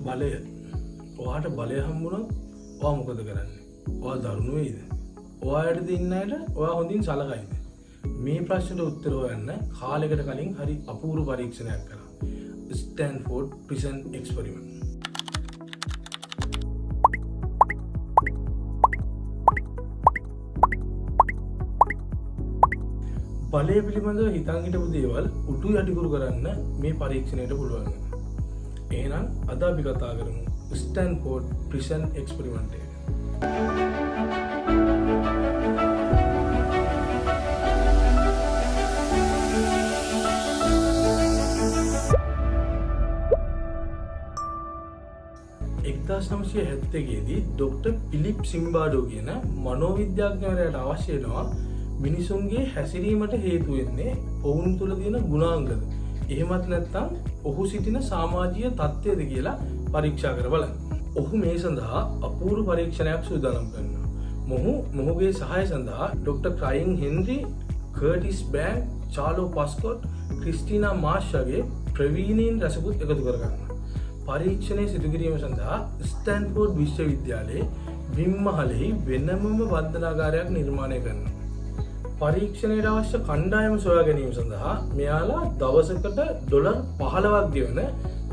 බලය ඔයාට බලය හම්බුනොත් ඔයා මොකද කරන්නේ? ඔයා දරුණු වෙයිද? ඔයාට ඉන්නයට ඔයා හොඳින් සලකයිද? මේ ප්‍රශ්නට උත්තර හොයන්න කාලයකට කලින් හරි අපූර්ව පරීක්ෂණයක් කරා. ස්ටැන්ෆෝඩ් ප්‍රිසන් එක්ස්පෙරිමන්ට්. බලය පිළිබඳව හිතන් හිටපු දේවල් උඩු යටිකුරු කරන්න මේ පරීක්ෂණයට පුළුවන්. එහෙනම් අද අපි කතා කරමු ස්ටැන්ෆෝඩ් ප්‍රිසන් එක්ස්පෙරිමන්ට් එක. දී ඩොක්ටර් පිලිප් සිම්බාඩෝ කියන මනෝවිද්‍යාඥවරයාට අවශ්‍ය වෙනවා මිනිසුන්ගේ හැසිරීමට හේතු වෙන්නේ ඔවුන් තුළ තියෙන ගුණාංගද එහෙමත් නැත්නම් ඔහු සිටින සමාජීය තත්ත්වයද කියලා පරීක්ෂා කර බලන්න. ඔහු මේ සඳහා අපූර්ව පරීක්ෂණයක් සූදානම් කරනවා. මොහුගේ සහාය සඳහා ඩොක්ටර් ක්‍රයින් හෙන්රි, කර්ටිස් බෑන්ක්, චාලෝ පස්කොට්, ක්‍රිස්ටිනා මාර්ෂගේ ප්‍රවීණීන් රසකුත් එකතු කරගන්නවා. පරීක්ෂණය සිදු කිරීම සඳහා ස්ටැන්ෆෝඩ් විශ්වවිද්‍යාලයේ බිම්මහලෙහි වෙනමම බන්ධනාගාරයක් නිර්මාණය කරනවා. පරීක්ෂණයට අවශ්‍ය කණ්ඩායම සොයා ගැනීම සඳහා මෙයාලා දවසකට $15ක් ගෙවන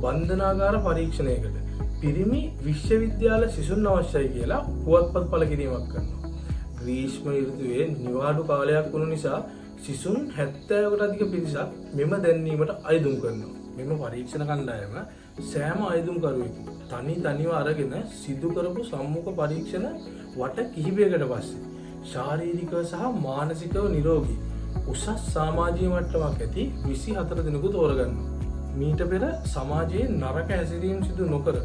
බන්ධනාගාර පරීක්ෂණයකට පිරිමි විශ්වවිද්‍යාල සිසුන් අවශ්‍යයි කියලා පුවත්පත් පළ කිරීමක් කරනවා. ග්‍රීෂ්ම ඍතුවේ නිවාඩු කාලයක් වුණු නිසා සිසුන් 70කට අධික පිරිසක් මෙම දැන්වීමට අයදුම් කරනවා. මෙම පරීක්ෂණ කණ්ඩායම සෑම අයදුම්කරුවෙකු තනිව අරගෙන සිදු කරපු සම්මුඛ පරීක්ෂණ වට කිහිපයකට පස්සේ ශාරීරිකව සහ මානසිකව නිරෝගී උසස් සමාජීය මට්ටමක් ඇති 24 දෙනෙකු තෝරගන්නවා. මීට පෙර සමාජයේ නරක හැසිරීම් සිදු නොකර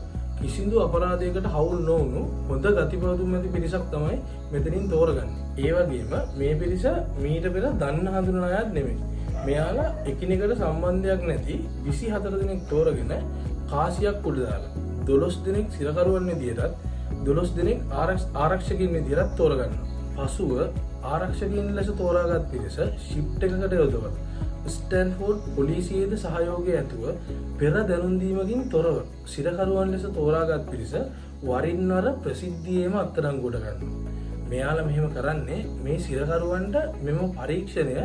කිසිදු අපරාධයකට හවුල් නොවුණු හොඳ ගතිපවතුම් ඇති පිරිසක් තමයි මෙතනින් තෝරගන්නේ. ඒ වගේම මේ පිරිස මීට පෙර දන්න හඳුනන අයත් නෙමෙයි. මෙයාලා එකිනෙකට සම්බන්ධයක් නැති 24 දෙනෙක් තෝරගෙන කාසියක් උඩ දාලා 12 දෙනෙක් සිරකරුවන් විදියටත් 12 දෙනෙක් ආරක්ෂකයින් විදියටත් තෝරගන්නවා. පසුව ආරක්ෂකයින් ලෙස තෝරාගත් පිරිස ෂිෆ්ට් එකකට යොදවලා ස්ටැන්ෆෝඩ් පොලිසියේද සහයෝගය ඇතුව පෙර දැනුම් දීමකින් තොරව සිරකරුවන් ලෙස තෝරාගත් පිරිස වරින් වර ප්‍රසිද්ධියේම අත්අඩංගුවට ගන්නවා. මෙයාලා මෙහෙම කරන්නේ මේ සිරකරුවන්ට මෙම පරීක්ෂණය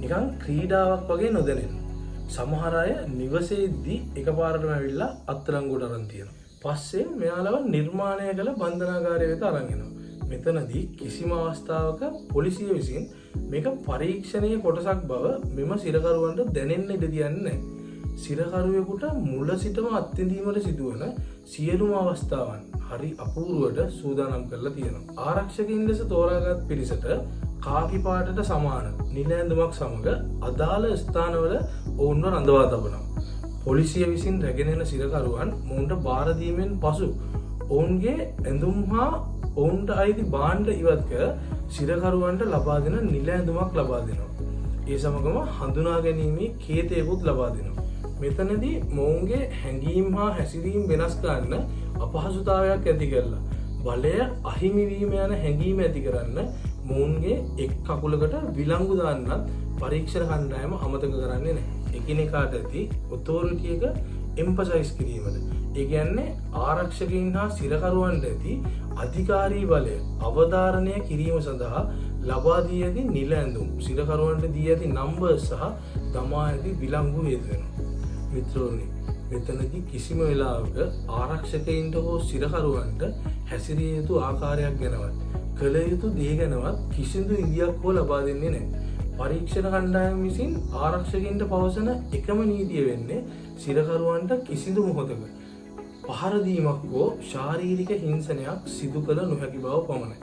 නිකන් ක්‍රීඩාවක් වගේ නොදැනෙන්න. සමහර අය නිවසේදී එකපාරටම ඇවිල්ලා අත්අඩංගුවට අරන් තියෙනවා. පස්සේ මෙයාලව නිර්මාණය කළ බන්ධනාගාරය වෙත අරන් එනවා. මෙතනදී කිසිම අවස්ථාවක පොලිසිය විසින් මේක පරීක්ෂණයේ කොටසක් බව මෙම සිරකරුවන්ට දැනෙන්න ඉඩ තියන්නේ නැහැ. සිරකරුවෙකුට මුල සිටම අත්විඳීමට සිදුවන සියලුම අවස්ථාවන් හරි අපූර්වට සූදානම් කරලා තියෙනවා. ආරක්ෂකයින් ලෙස තෝරාගත් පිරිසට කාකි පාටට සමාන නිල ඇඳුමක් සමග අදාළ ස්ථානවල ඔවුන්ව රඳවා තබනවා. පොලිසිය විසින් රැගෙන එන සිරකරුවන් මොවුන්ට බාර දීමෙන් පසු ඔවුන්ගේ ඇඳුම් හා ඔවුන්ට අයිති භාණ්ඩ ඉවත් කර සිරකරුවන්ට ලබා දෙන නිල ඇඳුමක් ලබා දෙනවා. ඒ සමගම හඳුනා ගැනීමේ කේතයකුත් ලබා දෙනවා. මෙතනදී මොවුන්ගේ හැඟීම් හා හැසිරීම් වෙනස් කරන්න අපහසුතාවයක් ඇති කරලා බලය අහිමිවීම යන හැඟීම ඇති කරන්න මොවුන්ගේ එක් කකුලකට විලංගු දාන්නත් පරීක්ෂණ කණ්ඩායම අමතක කරන්නේ නැහැ. එකිනෙකාට ඇති ඔතොරිටි එක එම්ෆසයිස් කිරීමද. ඒ කියන්නේ ආරක්ෂකයින් හා සිරකරුවන්ට ඇති අධිකාරී බලය අවධාරණය කිරීම සඳහා ලබා දී ඇති නිල ඇඳුම්, සිරකරුවන්ට දී ඇති නම්බර් සහ දමා ඇති විලංගු හේතු වෙනවා. මිත්‍රෝනි, මෙතනදී කිසිම වෙලාවක ආරක්ෂකයින්ට හෝ සිරකරුවන්ට හැසිරිය යුතු ආකාරයක් ගැනවත් කළ යුතු දේ ගැනවත් කිසිදු ඉඟියක් හෝ ලබා දෙන්නේ නැහැ. පරීක්ෂණ කණ්ඩායම විසින් ආරක්ෂකයින්ට පවසන එකම නීතිය වෙන්නේ සිරකරුවන්ට කිසිදු මොහොතක පහර දීමක් හෝ ශාරීරික හිංසනයක් සිදු කළ නොහැකි බව පමණයි.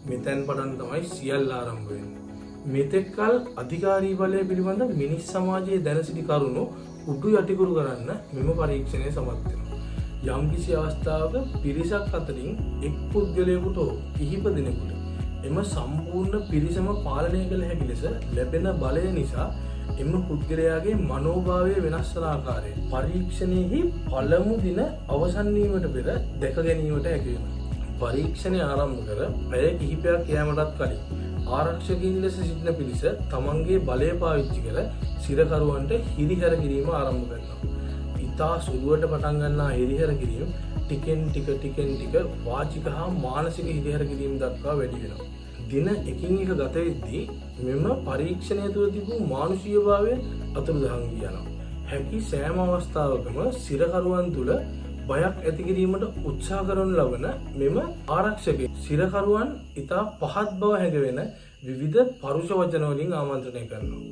මෙතෙන් පටන් තමයි සියල්ල ආරම්භ වෙන්නේ. මෙතෙක් කල අධිකාරී බලය පිළිබඳ මිනිස් සමාජයේ දැන සිටි කරුණු උඩු යටිකුරු කරන්න මෙම පරීක්ෂණය සමත් වෙනවා. යම්කිසි අවස්ථාවක පිරිසක් අතරින් එක් පුද්ගලයෙකුට කිහිප දෙනෙකුට එම සම්පූර්ණ පිරිසම පාලනය කළ හැකි ලෙස ලැබෙන බලය නිසා එම පුද්ගලයාගේ මනෝභාවය වෙනස් වන ආකාරය පරීක්ෂණයෙහි පළමු දින අවසන් වීමට පෙර දැක ගැනීමට හැකි වෙනවා. පරීක්ෂණය ආරම්භ කර පැය කිහිපයක් යෑමටත් කලින් ආරක්ෂකයින් ලෙස සිටින පිරිස තමන්ගේ බලය පාවිච්චි කර සිරකරුවන්ට හිරිහැර කිරීම ආරම්භ කරනවා. ඉතා සුළුවට පටන් ගන්නා හිරිහැර කිරීම ටිකෙන් ටික වාචික හා මානසික හිරිහැර කිරීම දක්වා වැඩි වෙනවා. දින එකින් එක ගත වෙද්දී මෙම පරීක්ෂණය තුළ තිබූ මානුෂීයභාවය අතුරුදහන් වී යනවා. හැකි සෑම අවස්ථාවකම සිරකරුවන් තුළ බයක් ඇති කිරීමට උත්සාහ කරනු ලබන මෙම ආරක්ෂකයන් සිරකරුවන් ඉතා පහත් බව හැඟවෙන විවිධ පරුෂ වචන වලින් ආමන්ත්‍රණය කරනවා.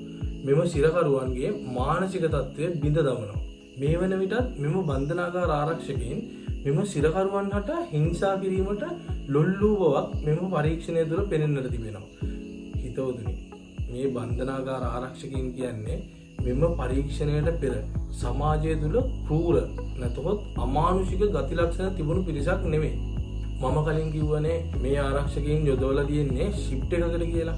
මෙම සිරකරුවන්ගේ මානසික තත්ත්වය බිඳ දමනවා. මේ වන විටත් මෙම බන්ධනාගාර ආරක්ෂකයන් මෙම සිරකරුවන් හට හිංසා කිරීමට ලොල්ලූ බවක් මෙම පරීක්ෂණය තුළ පෙනෙන්නට තිබෙනවා. හිතවතුනි, මේ බන්ධනාගාර ආරක්ෂකයන් කියන්නේ මෙම පරීක්ෂණයට පෙර සමාජය තුළ ක්‍රූර නැතහොත් අමානුෂික ගති ලක්ෂණ තිබුණු පිරිසක් නෙවෙයි. මම කලින් කිව්වනේ මේ ආරක්ෂකයන් යොදවලා තියෙන්නේ ෂිෆ්ට් එකකට කියලා.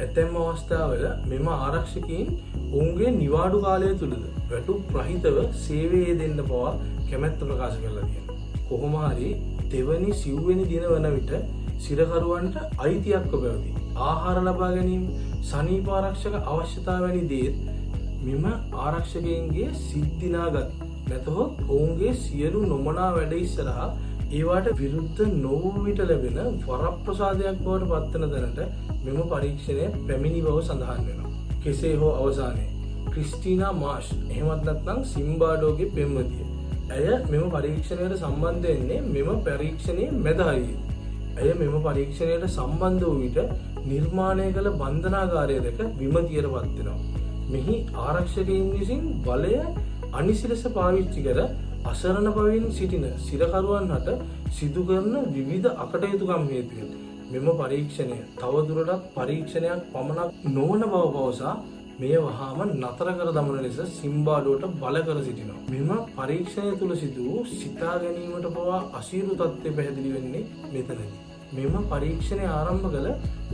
ඇතැම් අවස්ථාවල මෙම ආරක්ෂකයන් ඔවුන්ගේ නිවාඩු කාලය තුළද වැටුප් රහිතව සේවයේ දෙන්න පවා කැමැත්ත ප්‍රකාශ කරලා තියෙනවා. කොහොම හරි දෙවනි සිව්වෙනි දින වන විට සිරකරුවන්ට අයිතියක්ව පැවති ආහාර ලබා ගැනීම, සනීප ආරක්ෂක අවශ්‍යතා වැනි දේත් මෙම ආරක්ෂකයන්ගේ සිද්ධිනාගත් නැතහොත් ඔවුන්ගේ සියලු නොමනා වැඩ ඉස්සරහා ඒවාට විරුද්ධ නොවූ විට ලැබෙන වරප්‍රසාදයක් බවට පත්වන තැනට මෙම පරීක්ෂණය පැමිණි බව සඳහන් වෙනවා. කෙසේ හෝ අවසානයේ ක්‍රිස්ටිනා මාෂ් එහෙමත් නැත්නම් සිම්බාඩෝගේ පෙම්වතිය. ඇය මෙම පරීක්ෂණයට සම්බන්ධ වෙන්නේ මෙම පරීක්ෂණයේ මැද හරියේ. ඇය මෙම පරීක්ෂණයට සම්බන්ධ වූ විට නිර්මාණය කළ බන්ධනාගාරය දැක විමතියට පත් වෙනවා. මෙහි ආරක්ෂකයන් විසින් බලය අනිසි ලෙස පාවිච්චි කර අසරණ බවින් සිටින සිරකරුවන් හට සිදු කරන විවිධ අකටයුතුකම් හේතුවෙන් මෙම පරීක්ෂණය තවදුරටත් පරීක්ෂණයක් පමණක් නොවන බව පවසා මෙය වහාම නතර කර දමන ලෙස සිම්බාඩුවට බල කර සිටිනවා. මෙම පරීක්ෂණය තුළ සිදු වූ සිතා ගැනීමට පවා අසීරු තත්ත්වය පැහැදිලි වෙන්නේ මෙතනදී. මෙම පරීක්ෂණය ආරම්භ කළ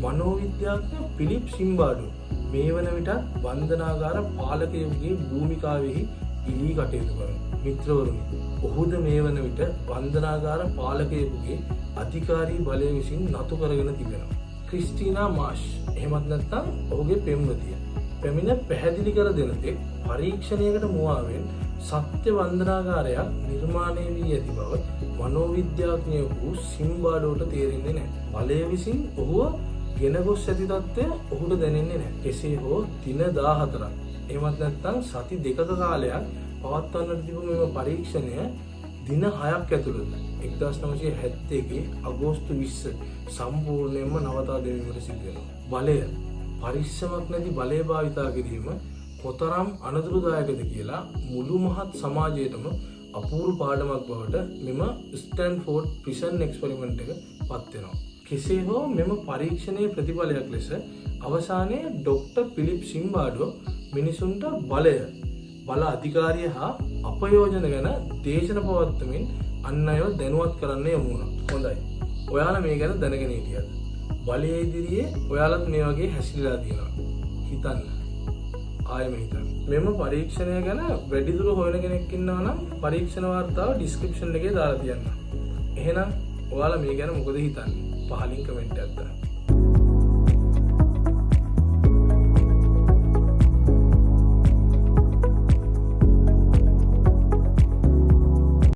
මනෝවිද්‍යාඥ පිලිප් සිම්බාඩෝ මේ වන විට බන්ධනාගාර පාලකයෙකුගේ භූමිකාවෙහි ඉලී කටයුතු කරනවා. මිත්‍රවරුනි, ඔහුද මේ වන විට බන්ධනාගාර පාලකයෙකුගේ අධිකාරී බලය විසින් නතු කරගෙන තිබෙනවා. ක්‍රිස්ටිනා මාෂ් එහෙමත් නැත්නම් ඔහුගේ පෙම්වතිය පැමිණ පැහැදිලි කර දෙන තෙක් පරීක්ෂණයකට මුවාවෙන් සත්‍ය බන්ධනාගාරයක් නිර්මාණය වී ඇති බව මනෝවිද්‍යාඥයෙකු සිම්බාඩෝට තේරෙන්නේ නැහැ. බලය විසින් ඔහුව ගෙන ගොස් ඇති තත්ත්වය ඔහුට දැනෙන්නේ නැහැ. කෙසේ හෝ දින 14ක් එහෙමත් නැත්නම් සති 2ක කාලයක් පවත්වන්නට තිබුණු මෙම පරීක්ෂණය දින 6ක් ඇතුළත 1971 අගෝස්තු 20 සම්පූර්ණයෙන්ම නවතා දැමීමට සිදු වෙනවා. බලය පරිස්සමක් නැති බලය භාවිතා කිරීම කොතරම් අනතුරුදායකද කියලා මුළු මහත් සමාජයටම අපූර්ව පාඩමක් බවට මෙම ස්ටැන්ෆෝඩ් ප්‍රිසන් එක්ස්පෙරිමන්ට් එක පත් වෙනවා. කෙසේ හෝ මෙම පරීක්ෂණයේ ප්‍රතිඵලයක් ලෙස අවසානයේ ඩොක්ටර් පිලිප් සිම්බාඩෝ මිනිසුන්ට බල අධිකාරිය හා අපයෝජන ගැන දේශන පවත්වමින් අන් අයව දැනුවත් කරන්න යොමු වුණා. හොඳයි. ඔයාලා මේ ගැන දැනගෙන හිටියද? බලය ඉදිරියේ ඔයාලත් මේ වගේ හැසිරලා තියෙනවා. හිතන්න. ආයෙම හිතන්න. මෙම පරීක්ෂණය ගැන වැඩිදුර හොයන කෙනෙක් ඉන්නවා නම් පරීක්ෂණ වාර්තාව ඩිස්ක්‍රිප්ෂන් එකේ දාලා තියන්න. එහෙනම් ඔයාලා මේ ගැන මොකද හිතන්නේ? පහලින් කමෙන්ට් එකක් දාන්න.